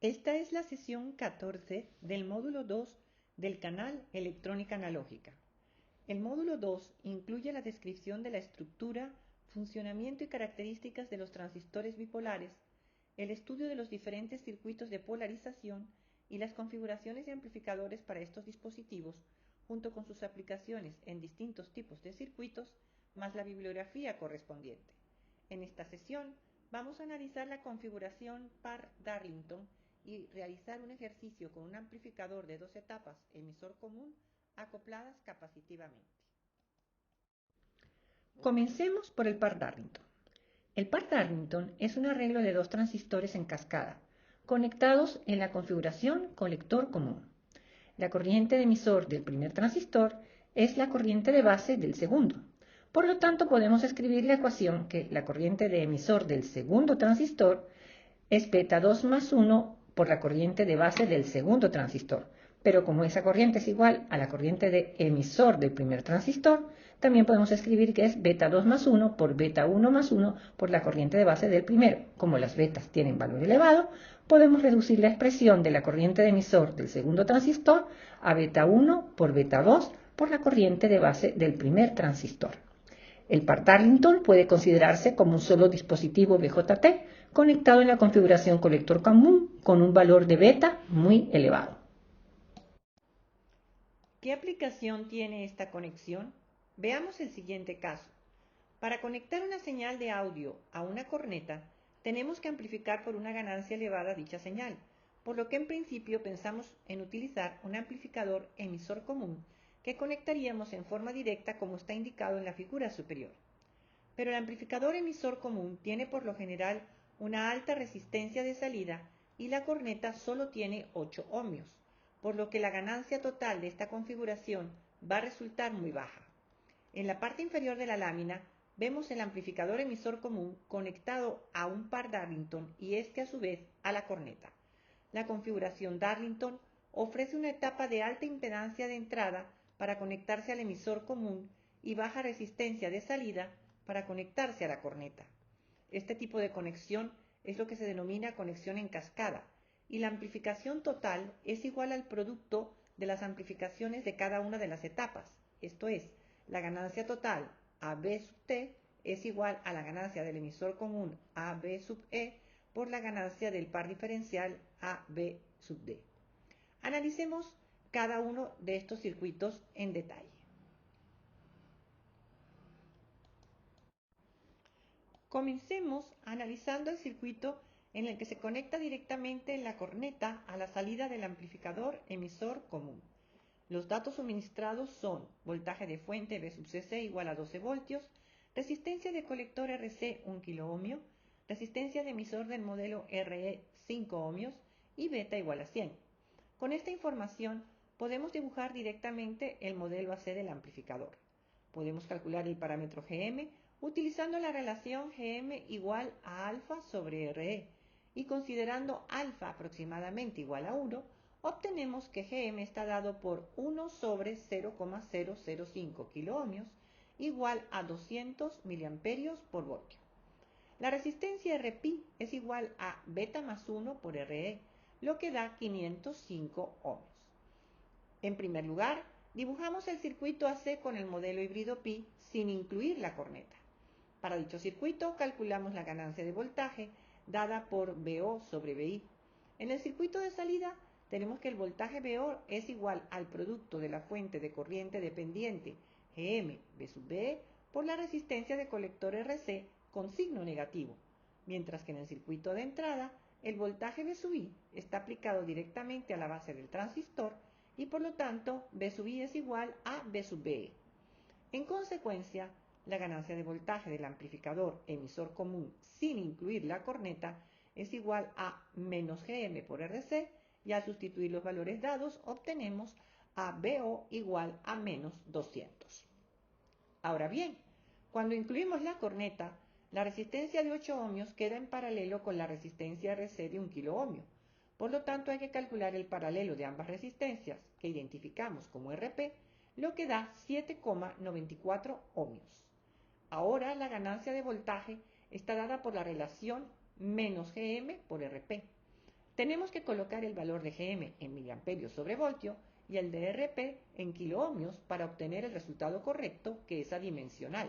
Esta es la sesión 14 del módulo 2 del canal Electrónica Analógica. El módulo 2 incluye la descripción de la estructura, funcionamiento y características de los transistores bipolares, el estudio de los diferentes circuitos de polarización y las configuraciones de amplificadores para estos dispositivos, junto con sus aplicaciones en distintos tipos de circuitos, más la bibliografía correspondiente. En esta sesión vamos a analizar la configuración par Darlington y realizar un ejercicio con un amplificador de 2 etapas emisor común acopladas capacitivamente. Comencemos por el par Darlington. El par Darlington es un arreglo de 2 transistores en cascada, conectados en la configuración colector común. La corriente de emisor del primer transistor es la corriente de base del segundo. Por lo tanto, podemos escribir la ecuación que la corriente de emisor del segundo transistor es beta 2 más 1 por la corriente de base del segundo transistor. Pero como esa corriente es igual a la corriente de emisor del primer transistor, también podemos escribir que es beta 2 más 1 por beta 1 más 1 por la corriente de base del primero. Como las betas tienen valor elevado, podemos reducir la expresión de la corriente de emisor del segundo transistor a beta 1 por beta 2 por la corriente de base del primer transistor. El par Darlington puede considerarse como un solo dispositivo BJT conectado en la configuración colector común con un valor de beta muy elevado. ¿Qué aplicación tiene esta conexión? Veamos el siguiente caso. Para conectar una señal de audio a una corneta, tenemos que amplificar por una ganancia elevada dicha señal, por lo que en principio pensamos en utilizar un amplificador emisor común que conectaríamos en forma directa como está indicado en la figura superior. Pero el amplificador emisor común tiene por lo general una alta resistencia de salida y la corneta solo tiene 8 ohmios, por lo que la ganancia total de esta configuración va a resultar muy baja. En la parte inferior de la lámina vemos el amplificador emisor común conectado a un par Darlington y este a su vez a la corneta. La configuración Darlington ofrece una etapa de alta impedancia de entrada para conectarse al emisor común y baja resistencia de salida para conectarse a la corneta. Este tipo de conexión es lo que se denomina conexión en cascada y la amplificación total es igual al producto de las amplificaciones de cada una de las etapas, esto es, la ganancia total AB sub T es igual a la ganancia del emisor común AB sub E por la ganancia del par diferencial AB sub D. Analicemos cada uno de estos circuitos en detalle. Comencemos analizando el circuito en el que se conecta directamente la corneta a la salida del amplificador emisor común. Los datos suministrados son voltaje de fuente V sub Cc igual a 12 voltios, resistencia de colector RC 1 kΩ, resistencia de emisor del modelo RE 5 ohmios y beta igual a 100. Con esta información podemos dibujar directamente el modelo AC del amplificador. Podemos calcular el parámetro Gm utilizando la relación Gm igual a alfa sobre RE y considerando alfa aproximadamente igual a 1, obtenemos que Gm está dado por 1 sobre 0,005 kiloohmios igual a 200 miliamperios por voltio. La resistencia Rpi es igual a beta más 1 por Re, lo que da 505 ohmios. En primer lugar, dibujamos el circuito AC con el modelo híbrido pi sin incluir la corneta. Para dicho circuito calculamos la ganancia de voltaje dada por VO sobre VI. En el circuito de salida tenemos que el voltaje VO es igual al producto de la fuente de corriente dependiente Gm V sub VE por la resistencia de colector RC con signo negativo, mientras que en el circuito de entrada el voltaje V sub I está aplicado directamente a la base del transistor y por lo tanto V sub I es igual a V sub VE. En consecuencia, la ganancia de voltaje del amplificador emisor común sin incluir la corneta es igual a menos Gm por Rc y al sustituir los valores dados obtenemos a VO igual a menos 200. Ahora bien, cuando incluimos la corneta, la resistencia de 8 ohmios queda en paralelo con la resistencia Rc de 1 kiloohmio. Por lo tanto, hay que calcular el paralelo de ambas resistencias, que identificamos como Rp, lo que da 7,94 ohmios. Ahora la ganancia de voltaje está dada por la relación menos Gm por Rp. Tenemos que colocar el valor de Gm en miliamperios sobre voltio y el de Rp en kiloohmios para obtener el resultado correcto, que es adimensional.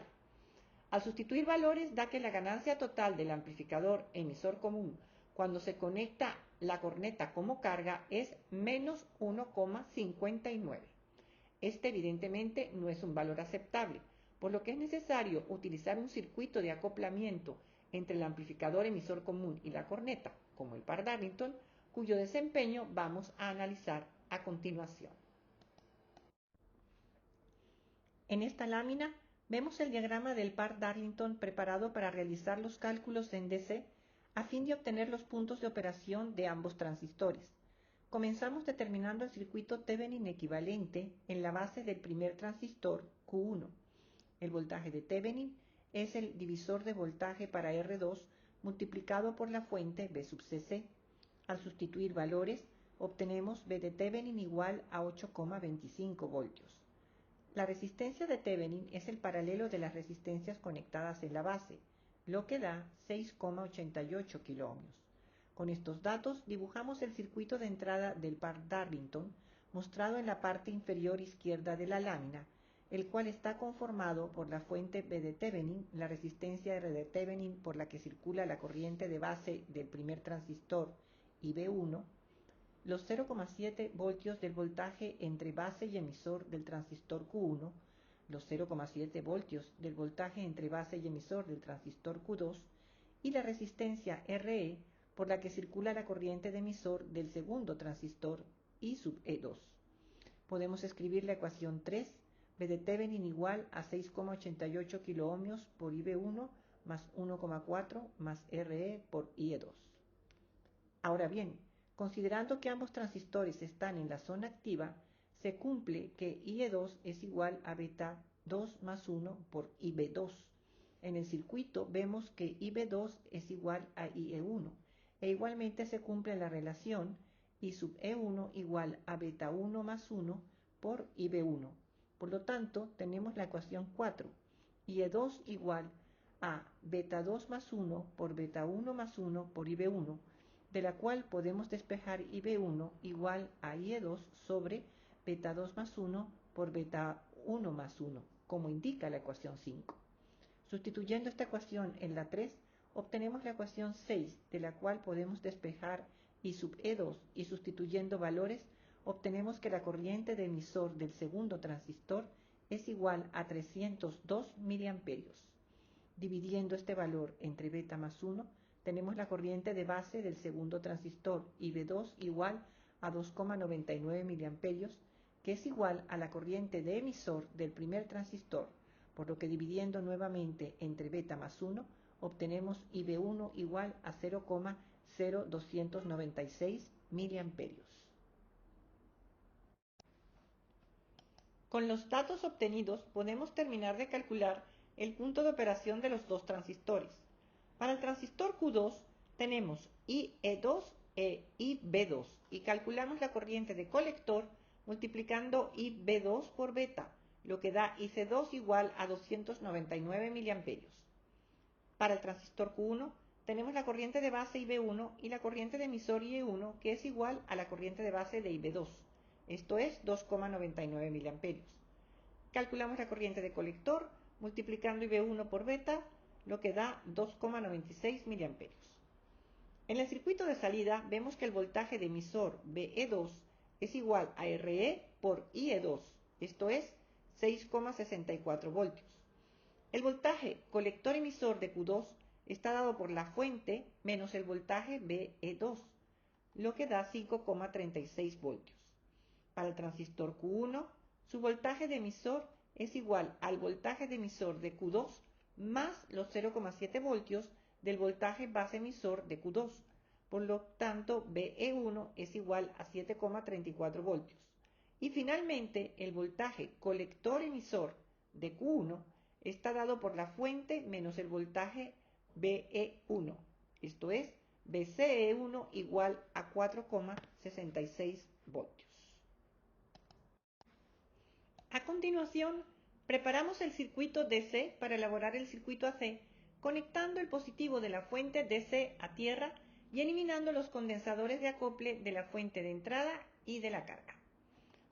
Al sustituir valores da que la ganancia total del amplificador emisor común cuando se conecta la corneta como carga es menos 1,59. Este evidentemente no es un valor aceptable, por lo que es necesario utilizar un circuito de acoplamiento entre el amplificador emisor común y la corneta, como el par Darlington, cuyo desempeño vamos a analizar a continuación. En esta lámina vemos el diagrama del par Darlington preparado para realizar los cálculos en DC a fin de obtener los puntos de operación de ambos transistores. Comenzamos determinando el circuito Thevenin equivalente en la base del primer transistor Q1. El voltaje de Thevenin es el divisor de voltaje para R2 multiplicado por la fuente V sub Cc. Al sustituir valores, obtenemos V de Thevenin igual a 8,25 voltios. La resistencia de Thevenin es el paralelo de las resistencias conectadas en la base, lo que da 6,88 kiloohmios. Con estos datos dibujamos el circuito de entrada del par Darlington, mostrado en la parte inferior izquierda de la lámina, el cual está conformado por la fuente V de Thevenin, la resistencia R de Thevenin por la que circula la corriente de base del primer transistor y V1, los 0,7 voltios del voltaje entre base y emisor del transistor Q1, los 0,7 voltios del voltaje entre base y emisor del transistor Q2 y la resistencia RE por la que circula la corriente de emisor del segundo transistor I sub E2. Podemos escribir la ecuación 3, V de Thevenin igual a 6,88 kiloohmios por IV1 más 1,4 más RE por IE2. Ahora bien, considerando que ambos transistores están en la zona activa, se cumple que IE2 es igual a beta 2 más 1 por IB2. En el circuito vemos que IB2 es igual a IE1 e igualmente se cumple la relación I sub E1 igual a beta 1 más 1 por IB1. Por lo tanto, tenemos la ecuación 4, IE2 igual a beta 2 más 1 por beta 1 más 1 por IB1, de la cual podemos despejar IB1 igual a IE2 sobre beta 2 más 1 por beta 1 más 1, como indica la ecuación 5. Sustituyendo esta ecuación en la 3, obtenemos la ecuación 6, de la cual podemos despejar I sub E2 y sustituyendo valores, obtenemos que la corriente de emisor del segundo transistor es igual a 302 miliamperios. Dividiendo este valor entre beta más 1, tenemos la corriente de base del segundo transistor IB2 igual a 2,99 miliamperios, que es igual a la corriente de emisor del primer transistor, por lo que dividiendo nuevamente entre beta más 1, obtenemos IB1 igual a 0,0296 miliamperios. Con los datos obtenidos podemos terminar de calcular el punto de operación de los dos transistores. Para el transistor Q2 tenemos IE2 e IB2 y calculamos la corriente de colector multiplicando IB2 por beta, lo que da IC2 igual a 299 miliamperios. Para el transistor Q1 tenemos la corriente de base IB1 y la corriente de emisor IE1, que es igual a la corriente de base de IB2, esto es 2,99 miliamperios. Calculamos la corriente de colector multiplicando IB1 por beta, lo que da 2,96 miliamperios. En el circuito de salida vemos que el voltaje de emisor VE2 es igual a RE por IE2, esto es 6,64 voltios. El voltaje colector emisor de Q2 está dado por la fuente menos el voltaje VE2, lo que da 5,36 voltios. Para el transistor Q1, su voltaje de emisor es igual al voltaje de emisor de Q2 más los 0,7 voltios del voltaje base emisor de Q2. Por lo tanto, VE1 es igual a 7,34 voltios. Y finalmente, el voltaje colector emisor de Q1 está dado por la fuente menos el voltaje VE1, esto es, VCE1 igual a 4,66 voltios. A continuación, preparamos el circuito DC para elaborar el circuito AC, conectando el positivo de la fuente DC a tierra y eliminando los condensadores de acople de la fuente de entrada y de la carga.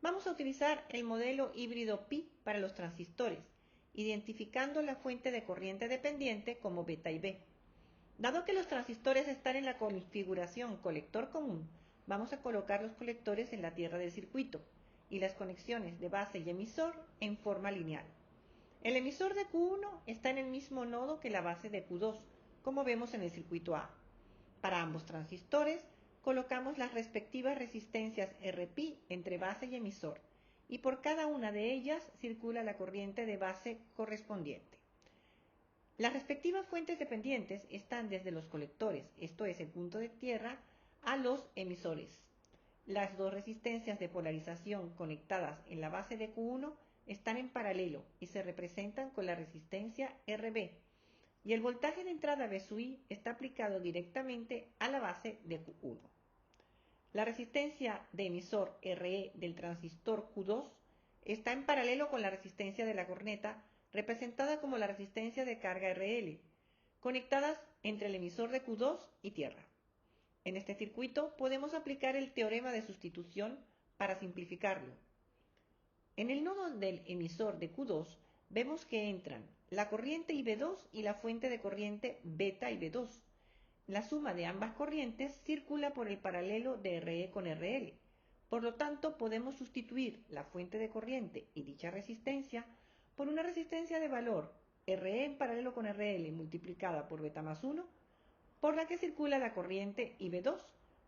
Vamos a utilizar el modelo híbrido pi para los transistores, identificando la fuente de corriente dependiente como beta y B. Dado que los transistores están en la configuración colector común, vamos a colocar los colectores en la tierra del circuito y las conexiones de base y emisor en forma lineal. El emisor de Q1 está en el mismo nodo que la base de Q2, como vemos en el circuito A. Para ambos transistores, colocamos las respectivas resistencias Rpi entre base y emisor, y por cada una de ellas circula la corriente de base correspondiente. Las respectivas fuentes dependientes están desde los colectores, esto es el punto de tierra, a los emisores. Las dos resistencias de polarización conectadas en la base de Q1 están en paralelo y se representan con la resistencia Rb, y el voltaje de entrada V sub I está aplicado directamente a la base de Q1. La resistencia de emisor Re del transistor Q2 está en paralelo con la resistencia de la corneta, representada como la resistencia de carga RL, conectadas entre el emisor de Q2 y tierra. En este circuito podemos aplicar el teorema de sustitución para simplificarlo. En el nodo del emisor de Q2 vemos que entran la corriente IB2 y la fuente de corriente beta IB2. La suma de ambas corrientes circula por el paralelo de RE con RL. Por lo tanto, podemos sustituir la fuente de corriente y dicha resistencia por una resistencia de valor RE en paralelo con RL multiplicada por beta más 1, por la que circula la corriente IB2,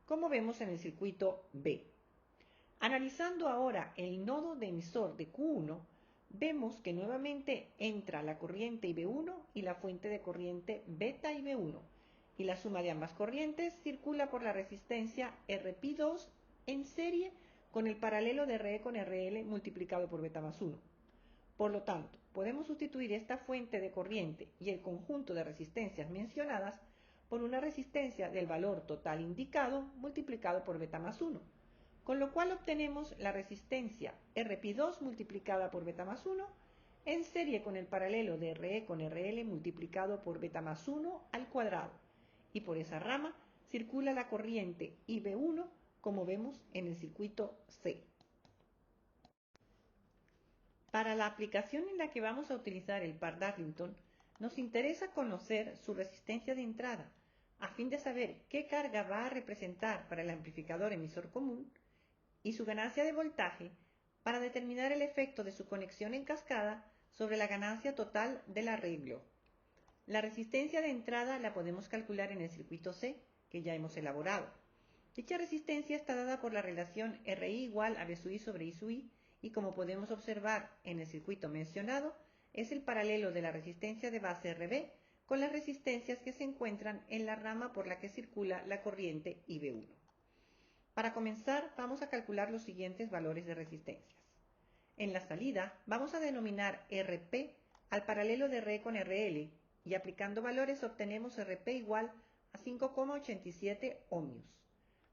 como vemos en el circuito B. Analizando ahora el nodo de emisor de Q1, vemos que nuevamente entra la corriente IB1 y la fuente de corriente beta IB1, y la suma de ambas corrientes circula por la resistencia Rp2 en serie con el paralelo de RE con RL multiplicado por beta más 1. Por lo tanto, podemos sustituir esta fuente de corriente y el conjunto de resistencias mencionadas por una resistencia del valor total indicado multiplicado por beta más 1, con lo cual obtenemos la resistencia Rp2 multiplicada por beta más 1 en serie con el paralelo de RE con RL multiplicado por beta más 1 al cuadrado, y por esa rama circula la corriente IB1 como vemos en el circuito C. Para la aplicación en la que vamos a utilizar el par Darlington, nos interesa conocer su resistencia de entrada, a fin de saber qué carga va a representar para el amplificador emisor común, y su ganancia de voltaje para determinar el efecto de su conexión en cascada sobre la ganancia total del arreglo. La resistencia de entrada la podemos calcular en el circuito C, que ya hemos elaborado. Dicha resistencia está dada por la relación RI igual a V sub I sobre I sub I, y como podemos observar en el circuito mencionado, es el paralelo de la resistencia de base RB con las resistencias que se encuentran en la rama por la que circula la corriente IB1. Para comenzar, vamos a calcular los siguientes valores de resistencias. En la salida, vamos a denominar Rp al paralelo de RE con RL, y aplicando valores obtenemos Rp igual a 5,87 ohmios.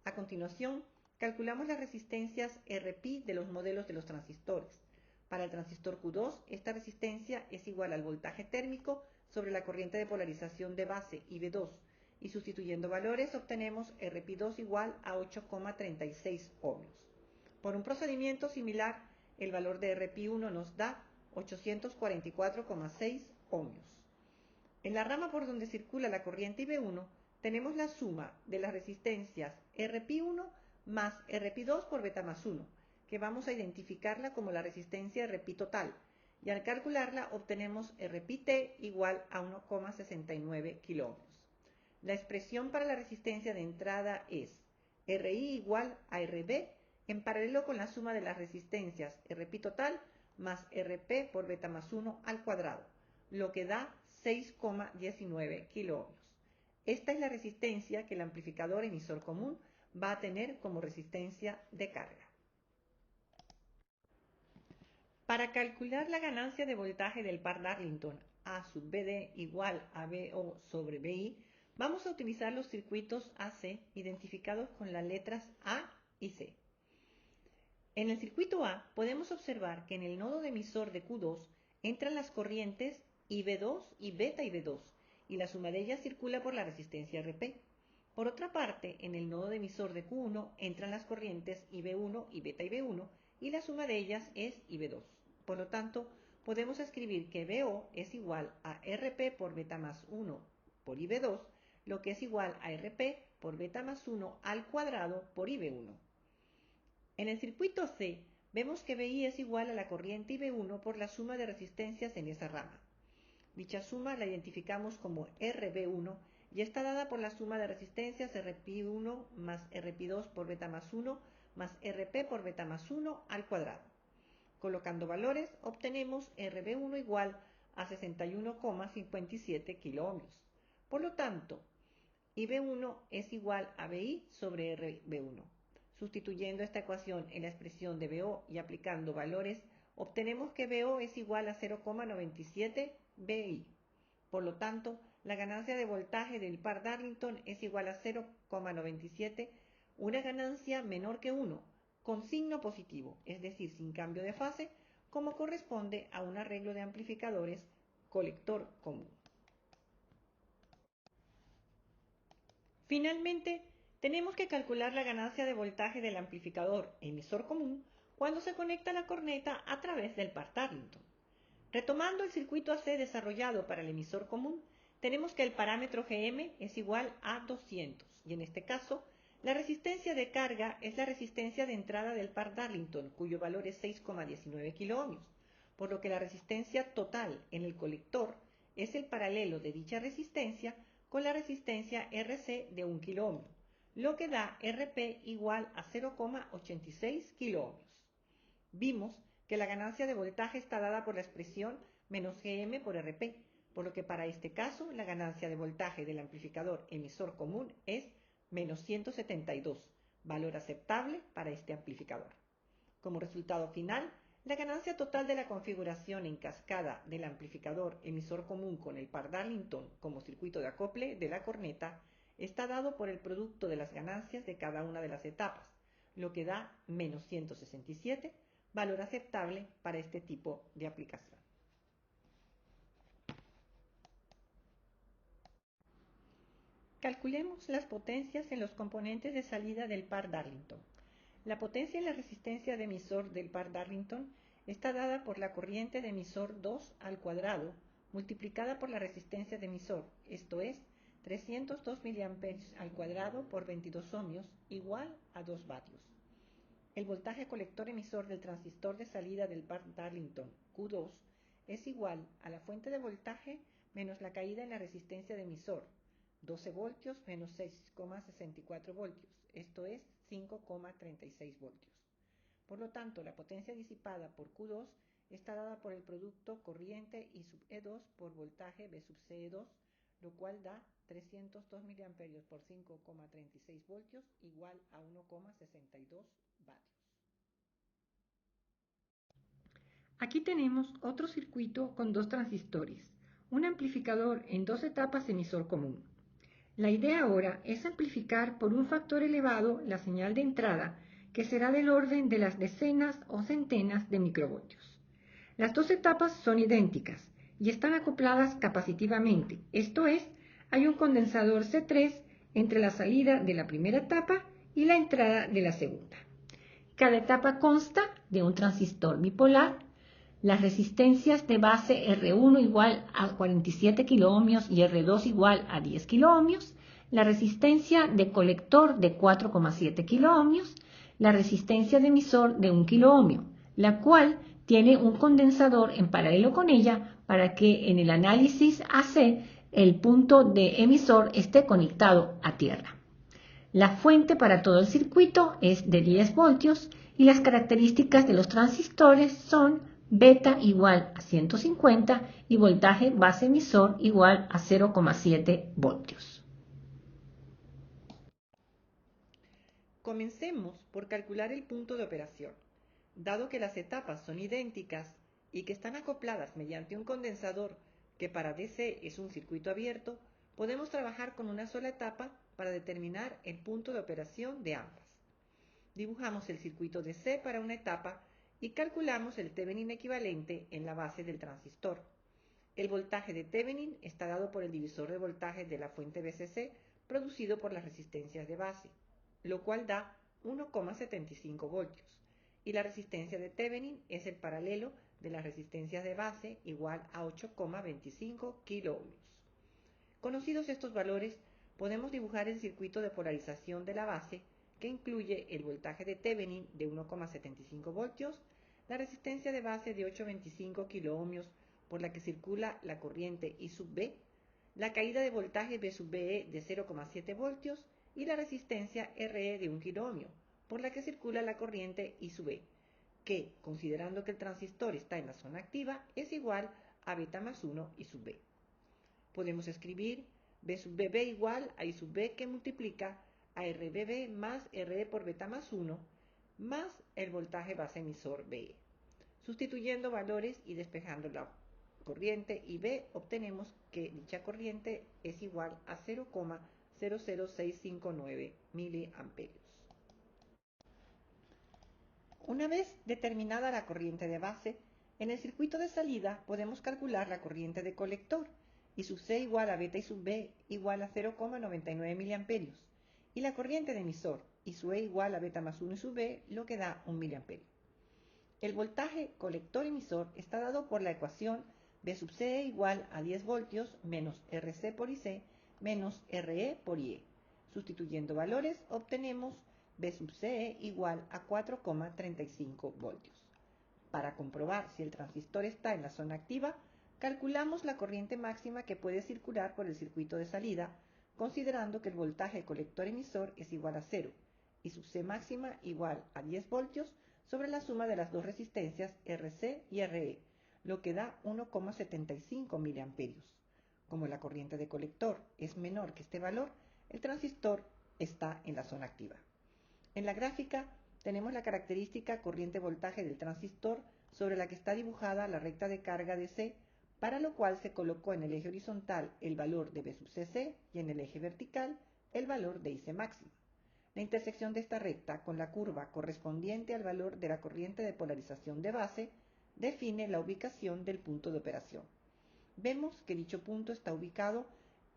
A continuación, calculamos las resistencias Rp de los modelos de los transistores. Para el transistor Q2, esta resistencia es igual al voltaje térmico sobre la corriente de polarización de base IB2, y sustituyendo valores obtenemos Rp2 igual a 8,36 ohmios. Por un procedimiento similar, el valor de Rp1 nos da 844,6 ohmios. En la rama por donde circula la corriente IB1, tenemos la suma de las resistencias Rp1 más Rp2 por beta más 1, que vamos a identificarla como la resistencia Rp total, y al calcularla obtenemos Rpt igual a 1,69 kiloohmios. La expresión para la resistencia de entrada es Ri igual a Rb en paralelo con la suma de las resistencias Rp total más Rp por beta más 1 al cuadrado, lo que da 6,19 kiloohmios. Esta es la resistencia que el amplificador emisor común va a tener como resistencia de carga. Para calcular la ganancia de voltaje del par Darlington A sub BD igual a BO sobre BI, vamos a utilizar los circuitos AC identificados con las letras A y C. En el circuito A podemos observar que en el nodo de emisor de Q2 entran las corrientes IB2 y beta IB2, y la suma de ellas circula por la resistencia Rp. Por otra parte, en el nodo de emisor de Q1 entran las corrientes IB1 y beta IB1 y la suma de ellas es IB2. Por lo tanto, podemos escribir que BO es igual a RP por beta más 1 por IB2, lo que es igual a RP por beta más 1 al cuadrado por IB1. En el circuito C, vemos que BI es igual a la corriente IB1 por la suma de resistencias en esa rama. Dicha suma la identificamos como RB1 y está dada por la suma de resistencias RP1 más RP2 por beta más 1 más RP por beta más 1 al cuadrado. Colocando valores, obtenemos RB1 igual a 61,57 kiloohmios. Por lo tanto, IB1 es igual a BI sobre RB1. Sustituyendo esta ecuación en la expresión de BO y aplicando valores, obtenemos que BO es igual a 0,97 BI. Por lo tanto, la ganancia de voltaje del par Darlington es igual a 0,97, una ganancia menor que 1, con signo positivo, es decir, sin cambio de fase, como corresponde a un arreglo de amplificadores colector común. Finalmente, tenemos que calcular la ganancia de voltaje del amplificador emisor común cuando se conecta la corneta a través del par Darlington. Retomando el circuito AC desarrollado para el emisor común, tenemos que el parámetro Gm es igual a 200 y en este caso la resistencia de carga es la resistencia de entrada del par Darlington, cuyo valor es 6,19 kiloohmios, por lo que la resistencia total en el colector es el paralelo de dicha resistencia con la resistencia RC de 1 kiloohmio, lo que da RP igual a 0,86 kiloohmios. Vimos que la ganancia de voltaje está dada por la expresión menos Gm por Rp, por lo que para este caso la ganancia de voltaje del amplificador emisor común es menos 172, valor aceptable para este amplificador. Como resultado final, la ganancia total de la configuración en cascada del amplificador emisor común con el par Darlington como circuito de acople de la corneta está dado por el producto de las ganancias de cada una de las etapas, lo que da menos 167, valor aceptable para este tipo de aplicación. Calculemos las potencias en los componentes de salida del par Darlington. La potencia en la resistencia de emisor del par Darlington está dada por la corriente de emisor 2 al cuadrado multiplicada por la resistencia de emisor, esto es 302 mA al cuadrado por 22 ohmios igual a 2 vatios. El voltaje colector emisor del transistor de salida del par Darlington Q2 es igual a la fuente de voltaje menos la caída en la resistencia de emisor, 12 voltios menos 6,64 voltios, esto es 5,36 voltios. Por lo tanto, la potencia disipada por Q2 está dada por el producto corriente I sub E2 por voltaje B sub CE2, lo cual da 302 mA por 5,36 voltios igual a 1,62 vatios. Aquí tenemos otro circuito con dos transistores, un amplificador en dos etapas emisor común. La idea ahora es amplificar por un factor elevado la señal de entrada, que será del orden de las decenas o centenas de microvoltios. Las dos etapas son idénticas y están acopladas capacitivamente, esto es, hay un condensador C3 entre la salida de la primera etapa y la entrada de la segunda. Cada etapa consta de un transistor bipolar, las resistencias de base R1 igual a 47 kiloohmios y R2 igual a 10 kiloohmios, la resistencia de colector de 4,7 kiloohmios, la resistencia de emisor de 1 kiloohmio, la cual tiene un condensador en paralelo con ella para que en el análisis AC el punto de emisor esté conectado a tierra. La fuente para todo el circuito es de 10 voltios y las características de los transistores son beta igual a 150 y voltaje base emisor igual a 0,7 voltios. Comencemos por calcular el punto de operación. Dado que las etapas son idénticas y que están acopladas mediante un condensador que para DC es un circuito abierto, podemos trabajar con una sola etapa para determinar el punto de operación de ambas. Dibujamos el circuito DC para una etapa y calculamos el Thevenin equivalente en la base del transistor. El voltaje de Thevenin está dado por el divisor de voltajes de la fuente BCC producido por las resistencias de base, lo cual da 1,75 voltios. Y la resistencia de Thevenin es el paralelo de las resistencias de base igual a 8,25 kiloohmios. Conocidos estos valores, podemos dibujar el circuito de polarización de la base que incluye el voltaje de Thevenin de 1,75 voltios, la resistencia de base de 8,25 kiloohmios por la que circula la corriente I sub B, la caída de voltaje V sub BE de 0,7 voltios y la resistencia RE de 1 kiloohmio por la que circula la corriente I sub E, que, considerando que el transistor está en la zona activa, es igual a beta más 1 I sub B. Podemos escribir B sub BB igual a I sub B que multiplica a RBB más RE por beta más 1 más el voltaje base emisor BE. Sustituyendo valores y despejando la corriente IB, obtenemos que dicha corriente es igual a 0,00659 miliamperios. Una vez determinada la corriente de base, en el circuito de salida podemos calcular la corriente de colector, I sub C igual a beta I sub B igual a 0,99 miliamperios, y la corriente de emisor, I sub E igual a beta más 1 I sub B, lo que da 1 miliamperio. El voltaje colector-emisor está dado por la ecuación B sub C igual a 10 voltios menos RC por IC menos RE por IE. Sustituyendo valores, obtenemos B sub CE igual a 4,35 voltios. Para comprobar si el transistor está en la zona activa, calculamos la corriente máxima que puede circular por el circuito de salida, considerando que el voltaje colector-emisor es igual a 0 y sub C máxima igual a 10 voltios sobre la suma de las dos resistencias RC y RE, lo que da 1,75 miliamperios. Como la corriente de colector es menor que este valor, el transistor está en la zona activa. En la gráfica tenemos la característica corriente-voltaje del transistor sobre la que está dibujada la recta de carga de C, para lo cual se colocó en el eje horizontal el valor de B sub CC y en el eje vertical el valor de IC máxima. La intersección de esta recta con la curva correspondiente al valor de la corriente de polarización de base define la ubicación del punto de operación. Vemos que dicho punto está ubicado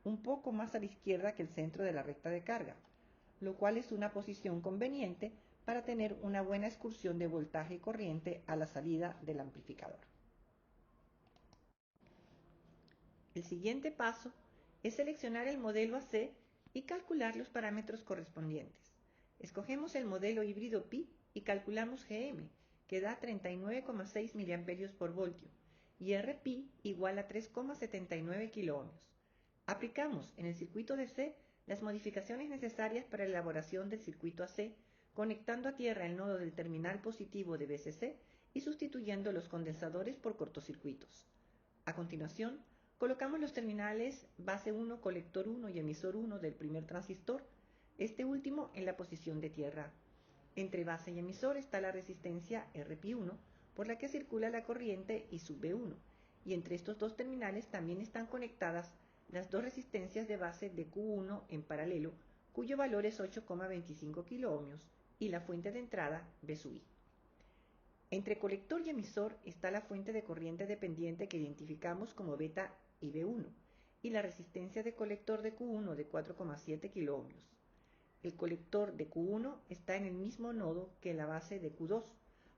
un poco más a la izquierda que el centro de la recta de carga, lo cual es una posición conveniente para tener una buena excursión de voltaje y corriente a la salida del amplificador. El siguiente paso es seleccionar el modelo AC y calcular los parámetros correspondientes. Escogemos el modelo híbrido pi y calculamos Gm, que da 39,6 miliamperios por voltio, y Rpi igual a 3,79 kiloohmios. Aplicamos en el circuito de C las modificaciones necesarias para la elaboración del circuito AC, conectando a tierra el nodo del terminal positivo de BCC y sustituyendo los condensadores por cortocircuitos. A continuación, colocamos los terminales base 1, colector 1 y emisor 1 del primer transistor, este último en la posición de tierra. Entre base y emisor está la resistencia Rp1, por la que circula la corriente I sub B1, y entre estos dos terminales también están conectadas las dos resistencias de base de Q1 en paralelo, cuyo valor es 8,25 kiloohmios, y la fuente de entrada B sub I. Entre colector y emisor está la fuente de corriente dependiente que identificamos como beta IB1 y la resistencia de colector de Q1 de 4,7 kiloohmios. El colector de Q1 está en el mismo nodo que la base de Q2,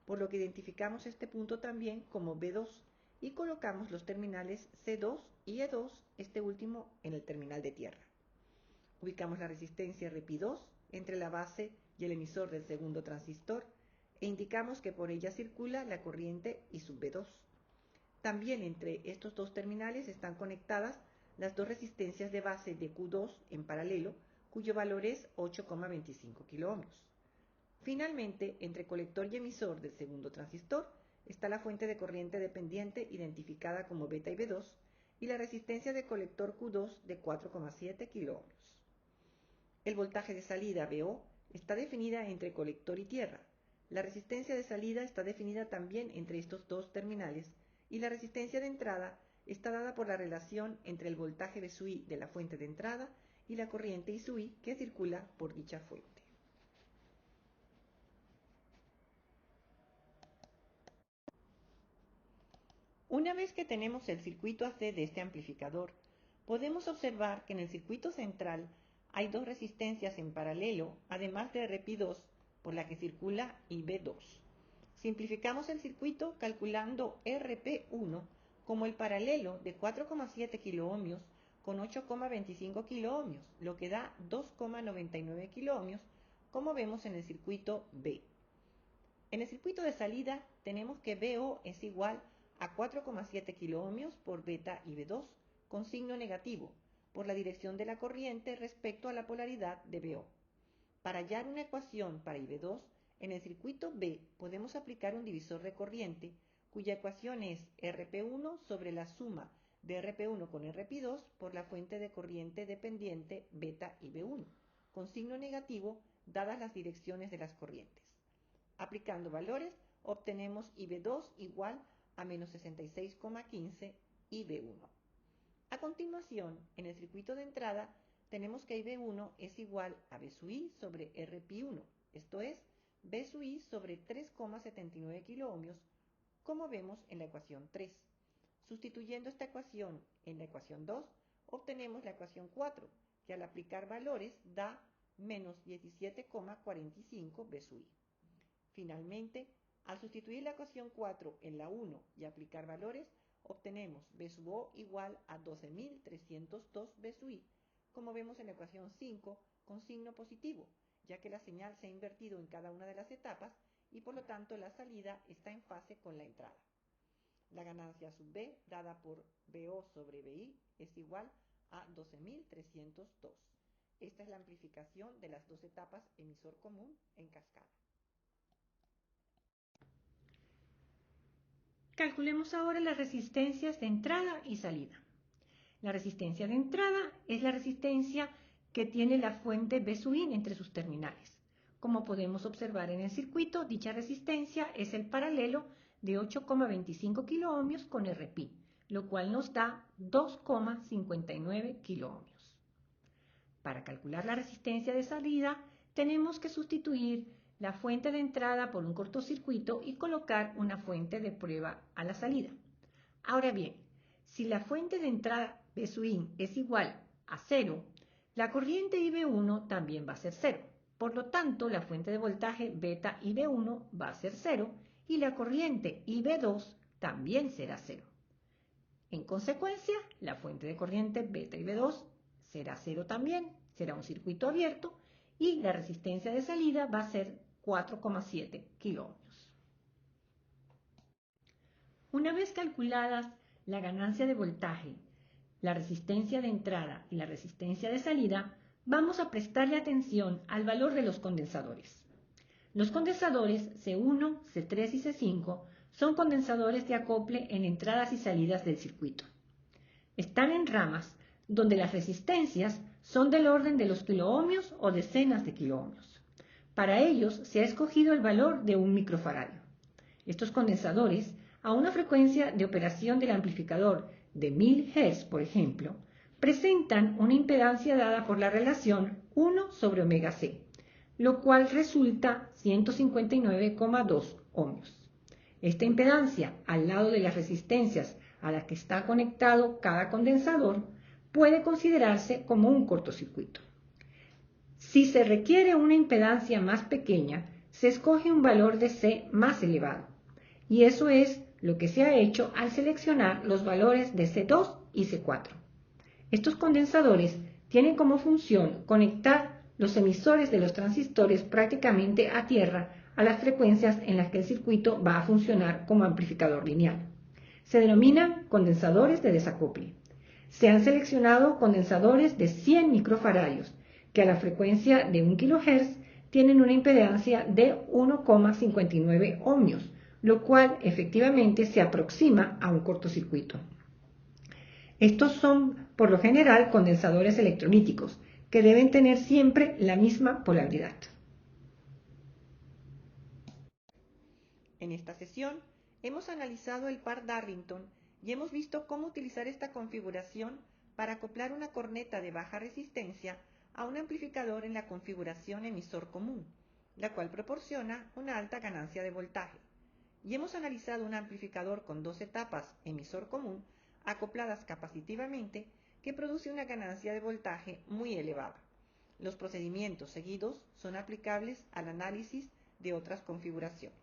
por lo que identificamos este punto también como B2 y colocamos los terminales C2 y E2, este último en el terminal de tierra. Ubicamos la resistencia Rp2 entre la base y el emisor del segundo transistor e indicamos que por ella circula la corriente I sub B2. También entre estos dos terminales están conectadas las dos resistencias de base de Q2 en paralelo, cuyo valor es 8,25 kiloohmios. Finalmente, entre colector y emisor del segundo transistor está la fuente de corriente dependiente identificada como beta IB2 y la resistencia de colector Q2 de 4,7 kiloohmios. El voltaje de salida VO está definida entre colector y tierra. La resistencia de salida está definida también entre estos dos terminales y la resistencia de entrada está dada por la relación entre el voltaje V sub I de la fuente de entrada y la corriente I sub I que circula por dicha fuente. Una vez que tenemos el circuito AC de este amplificador, podemos observar que en el circuito central hay dos resistencias en paralelo, además de Rp2, por la que circula IB2. Simplificamos el circuito calculando Rp1 como el paralelo de 4,7 kiloohmios con 8,25 kiloohmios, lo que da 2,99 kiloohmios, como vemos en el circuito B. En el circuito de salida tenemos que BO es igual a 4,7 kiloohmios por beta IB2 con signo negativo por la dirección de la corriente respecto a la polaridad de BO. Para hallar una ecuación para IB2, en el circuito B podemos aplicar un divisor de corriente cuya ecuación es Rp1 sobre la suma de Rp1 con Rp2 por la fuente de corriente dependiente beta IB1 con signo negativo dadas las direcciones de las corrientes. Aplicando valores, obtenemos IB2 igual a menos 66,15 IB1. A continuación, en el circuito de entrada, tenemos que IB1 es igual a B sub I sobre Rp1, esto es, B sub I sobre 3,79 kiloohmios, como vemos en la ecuación 3. Sustituyendo esta ecuación en la ecuación 2, obtenemos la ecuación 4, que al aplicar valores da menos 17,45 B sub I. Finalmente, al sustituir la ecuación 4 en la 1 y aplicar valores, obtenemos B sub O igual a 12.302 B sub I, como vemos en la ecuación 5 con signo positivo, ya que la señal se ha invertido en cada una de las etapas y por lo tanto la salida está en fase con la entrada. La ganancia sub B dada por BO sobre BI es igual a 12.302. Esta es la amplificación de las dos etapas emisor común en cascada. Calculemos ahora las resistencias de entrada y salida. La resistencia de entrada es la resistencia que tiene la fuente B sub I entre sus terminales. Como podemos observar en el circuito, dicha resistencia es el paralelo de 8,25 kiloohmios con Rp, lo cual nos da 2,59 kiloohmios. Para calcular la resistencia de salida, tenemos que sustituir la fuente de entrada por un cortocircuito y colocar una fuente de prueba a la salida. Ahora bien, si la fuente de entrada B sub I es igual a 0, la corriente IB1 también va a ser 0. Por lo tanto, la fuente de voltaje beta IB1 va a ser 0 y la corriente IB2 también será 0. En consecuencia, la fuente de corriente beta IB2 será 0 también, será un circuito abierto y la resistencia de salida va a ser 4,7 kiloohmios. Una vez calculadas la ganancia de voltaje, la resistencia de entrada y la resistencia de salida, vamos a prestarle atención al valor de los condensadores. Los condensadores C1, C3 y C5 son condensadores de acople en entradas y salidas del circuito. Están en ramas donde las resistencias son del orden de los kiloohmios o decenas de kiloohmios. Para ellos se ha escogido el valor de 1 microfaradio. Estos condensadores, a una frecuencia de operación del amplificador de 1000 Hz, por ejemplo, presentan una impedancia dada por la relación 1 sobre omega C, lo cual resulta 159,2 ohmios. Esta impedancia, al lado de las resistencias a las que está conectado cada condensador, puede considerarse como un cortocircuito. Si se requiere una impedancia más pequeña, se escoge un valor de C más elevado, y eso es lo que se ha hecho al seleccionar los valores de C2 y C4. Estos condensadores tienen como función conectar los emisores de los transistores prácticamente a tierra a las frecuencias en las que el circuito va a funcionar como amplificador lineal. Se denominan condensadores de desacople. Se han seleccionado condensadores de 100 microfaradios, que a la frecuencia de 1 kHz tienen una impedancia de 1,59 ohmios, lo cual efectivamente se aproxima a un cortocircuito. Estos son, por lo general, condensadores electrolíticos, que deben tener siempre la misma polaridad. En esta sesión hemos analizado el par Darlington y hemos visto cómo utilizar esta configuración para acoplar una corneta de baja resistencia a un amplificador en la configuración emisor común, la cual proporciona una alta ganancia de voltaje. Y hemos analizado un amplificador con dos etapas emisor común acopladas capacitivamente que produce una ganancia de voltaje muy elevada. Los procedimientos seguidos son aplicables al análisis de otras configuraciones.